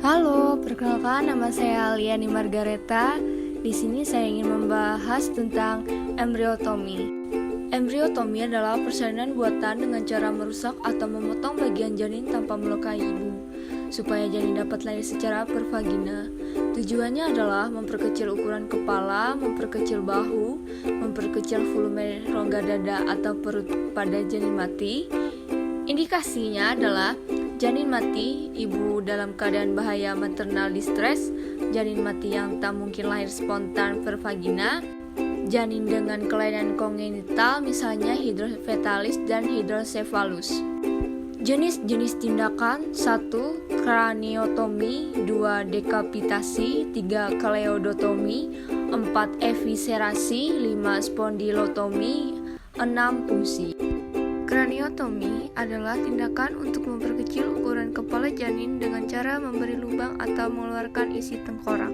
Halo, perkenalkan nama saya Liani Margareta. Di sini saya ingin membahas tentang embriotomi. Embriotomi adalah persalinan buatan dengan cara merusak atau memotong bagian janin tanpa melukai ibu, supaya janin dapat lahir secara pervagina. Tujuannya adalah memperkecil ukuran kepala, memperkecil bahu, memperkecil volume rongga dada atau perut pada janin mati. Indikasinya adalah janin mati, ibu dalam keadaan bahaya maternal distress, janin mati yang tak mungkin lahir spontan per vagina, janin dengan kelainan kongenital misalnya hidrofetalis dan hidrocephalus. Jenis-jenis tindakan: 1. Kraniotomi, 2. Dekapitasi, 3. Kaleodotomi, 4. Eviscerasi, 5. Spondylotomi, 6. Punksi. Kraniotomi adalah tindakan untuk memperkecil ukuran kepala janin dengan cara memberi lubang atau mengeluarkan isi tengkorak,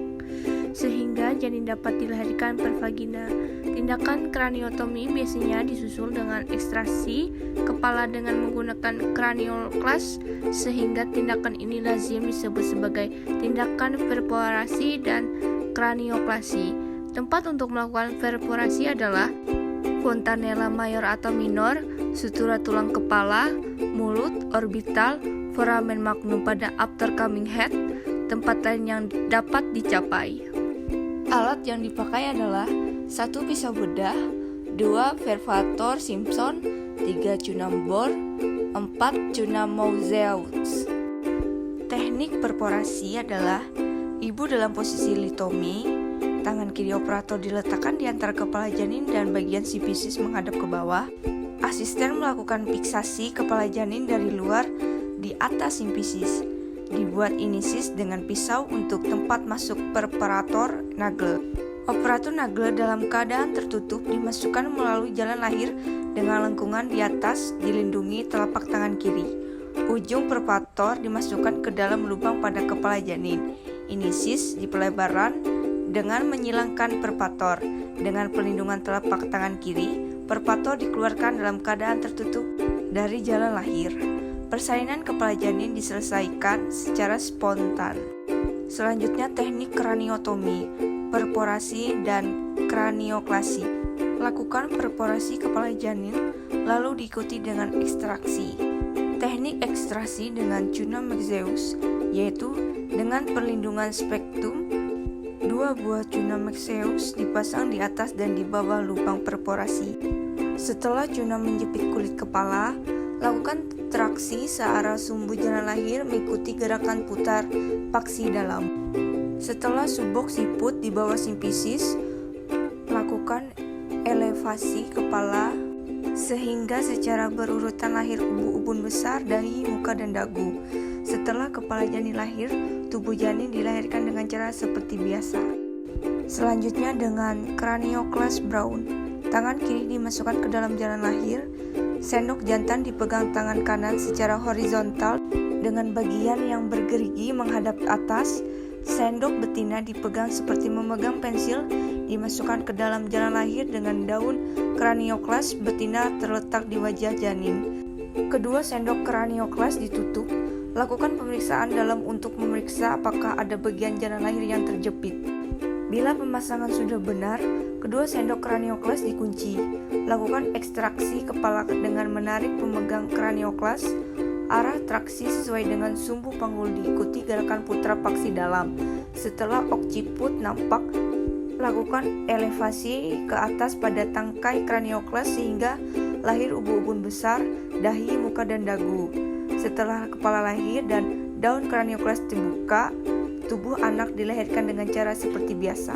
sehingga janin dapat dilahirkan per vagina. Tindakan kraniotomi biasanya disusul dengan ekstraksi kepala dengan menggunakan cranioclass, sehingga tindakan ini lazim disebut sebagai tindakan perforasi dan kranioklasi. Tempat untuk melakukan perforasi adalah fontanella mayor atau minor, sutura tulang kepala, mulut, orbital, foramen magnum pada aftercoming head, tempat lain yang dapat dicapai. Alat yang dipakai adalah 1. Pisau bedah, 2. Perforator Simpson, 3. cunam bor, 4. cunam Mausseus. Teknik perforasi adalah ibu dalam posisi litomi, tangan kiri operator diletakkan di antara kepala janin dan bagian sifisis menghadap ke bawah. Asisten melakukan fiksasi kepala janin dari luar di atas sifisis. Dibuat inisis dengan pisau untuk tempat masuk perforator nagle. Operator nagle dalam keadaan tertutup dimasukkan melalui jalan lahir dengan lengkungan di atas dilindungi telapak tangan kiri. Ujung perforator dimasukkan ke dalam lubang pada kepala janin. Inisis di pelebaran dengan menyilangkan perforator. Dengan pelindungan telapak tangan kiri, perforator dikeluarkan dalam keadaan tertutup dari jalan lahir. Persalinan kepala janin diselesaikan secara spontan. Selanjutnya teknik kraniotomi, perforasi dan kranioklasi. Lakukan perforasi kepala janin lalu diikuti dengan ekstraksi. Teknik ekstraksi dengan cunam Mausseus, yaitu dengan perlindungan spektrum. 2 buah cunam Mausseus dipasang di atas dan di bawah lubang perforasi. Setelah cunam menjepit kulit kepala, lakukan traksi searah sumbu jalan lahir mengikuti gerakan putar paksi dalam. Setelah subok siput di bawah sifisis, lakukan elevasi kepala sehingga secara berurutan lahir ubun-ubun besar, dahi, muka, dan dagu. Setelah kepala janin lahir, tubuh janin dilahirkan dengan cara seperti biasa. Selanjutnya dengan cranioclass Brown, tangan kiri dimasukkan ke dalam jalan lahir, sendok jantan dipegang tangan kanan secara horizontal dengan bagian yang bergerigi menghadap atas, sendok betina dipegang seperti memegang pensil, dimasukkan ke dalam jalan lahir dengan daun cranioclass betina terletak di wajah janin. Kedua sendok cranioclass ditutup. Lakukan pemeriksaan dalam untuk memeriksa apakah ada bagian jalan lahir yang terjepit. Bila pemasangan sudah benar, kedua sendok cranioclass dikunci. Lakukan ekstraksi kepala dengan menarik pemegang cranioclass. Arah traksi sesuai dengan sumbu panggul diikuti gerakan putra paksi dalam. Setelah occiput nampak, lakukan elevasi ke atas pada tangkai cranioclass sehingga lahir ubun-ubun besar, dahi, muka, dan dagu. Setelah kepala lahir dan daun cranioclass dibuka, tubuh anak dilahirkan dengan cara seperti biasa.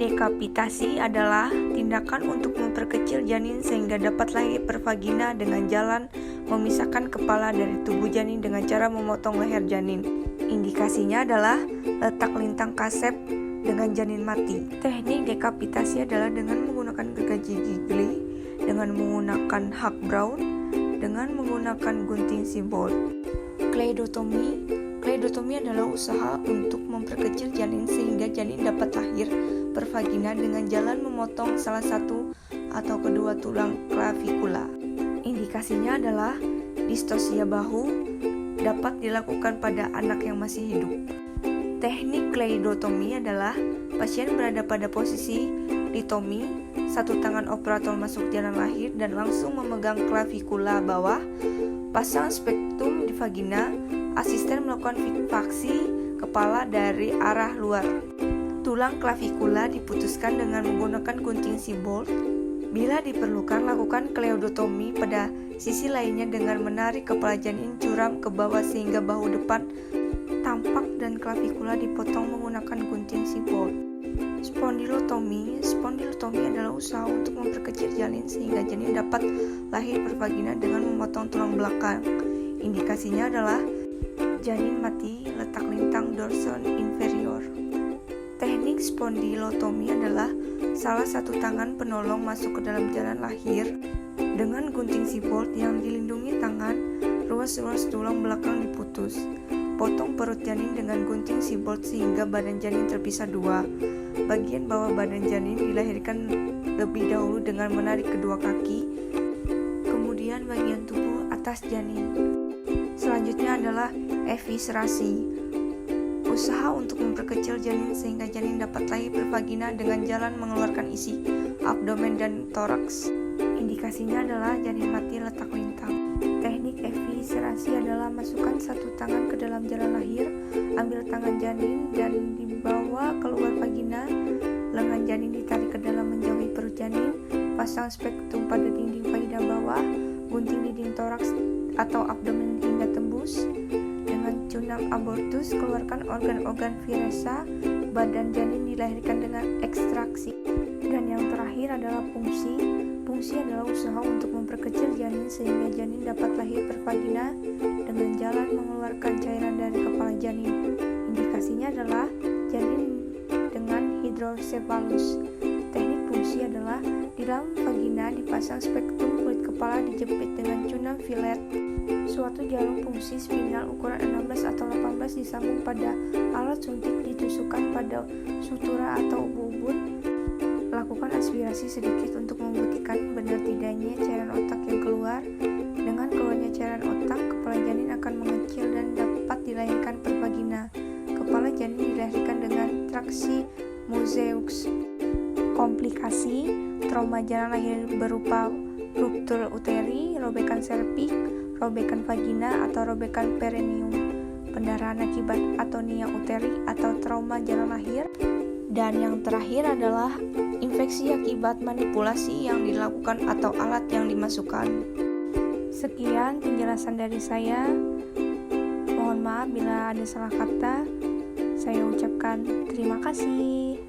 Dekapitasi adalah tindakan untuk memperkecil janin sehingga dapat lahir per vagina dengan jalan memisahkan kepala dari tubuh janin dengan cara memotong leher janin. Indikasinya adalah letak lintang kasep dengan janin mati. Teknik dekapitasi adalah dengan menggunakan gergaji Gigli, dengan menggunakan hak Brown, dengan menggunakan gunting simbol. Kleidotomi adalah usaha untuk memperkecil janin sehingga janin dapat lahir per vagina dengan jalan memotong salah satu atau kedua tulang klavikula. Indikasinya adalah distosia bahu, dapat dilakukan pada anak yang masih hidup. Teknik cleidotomy adalah pasien berada pada posisi litomi, satu tangan operator masuk jalan lahir dan langsung memegang klavikula bawah, pasang spektum di vagina, asisten melakukan fiksasi kepala dari arah luar. Tulang klavikula diputuskan dengan menggunakan gunting Siebold. Bila diperlukan, lakukan cleidotomy pada sisi lainnya dengan menarik kepala janin curam ke bawah sehingga bahu depan tampak dan klavikula dipotong menggunakan gunting Siebold. Spondylotomy adalah usaha untuk memperkecil janin sehingga janin dapat lahir per vagina dengan memotong tulang belakang. Indikasinya adalah janin mati, letak lintang dorsal inferior. Teknik spondylotomy adalah salah satu tangan penolong masuk ke dalam jalan lahir dengan gunting Siebold yang dilindungi tangan, ruas-ruas tulang belakang diputus. Potong perut janin dengan gunting Siebold sehingga badan janin terpisah dua. Bagian bawah badan janin dilahirkan lebih dahulu dengan menarik kedua kaki, kemudian bagian tubuh atas janin. Selanjutnya adalah eviscerasi, usaha untuk memperkecil janin sehingga janin dapat lahir per vagina dengan jalan mengeluarkan isi abdomen dan toraks. Indikasinya adalah janin mati, letak lintang. Teknik eviscerasi adalah masukkan satu tangan ke dalam jalan lahir, ambil tangan janin dan dibawa keluar vagina, lengan janin ditarik ke dalam menjauhi perut janin, pasang spektum pada dinding vagina bawah, gunting dinding toraks atau abdomen hingga tembus. Dengan cunang abortus, keluarkan organ-organ viresa, badan janin dilahirkan dengan ekstraksi. Dan yang terakhir adalah pungsi. Pungsi adalah usaha untuk memperkecil janin sehingga janin dapat lahir per vagina dengan jalan mengeluarkan cairan dari kepala janin. Indikasinya adalah janin dengan hidrocephalus. Teknik pungsi adalah di dalam vagina dipasang spektum, kulit kepala dijepit dengan cunang filet. Suatu jarum fungsi spinal ukuran 16 atau 18 disambung pada alat suntik ditusukkan pada sutura atau ubun-ubun. Lakukan aspirasi sedikit untuk membuktikan benar tidaknya cairan otak yang keluar. Dengan keluarnya cairan otak, kepala janin akan mengecil dan dapat dilahirkan per vagina. Kepala janin dilahirkan dengan traksi Musseux. Komplikasi trauma jalan lahir berupa ruptur uteri, robekan serviks, robekan vagina atau robekan perineum, pendarahan akibat atonia uteri atau trauma jalan lahir, dan yang terakhir adalah infeksi akibat manipulasi yang dilakukan atau alat yang dimasukkan. Sekian penjelasan dari saya. Mohon maaf bila ada salah kata. Saya ucapkan terima kasih.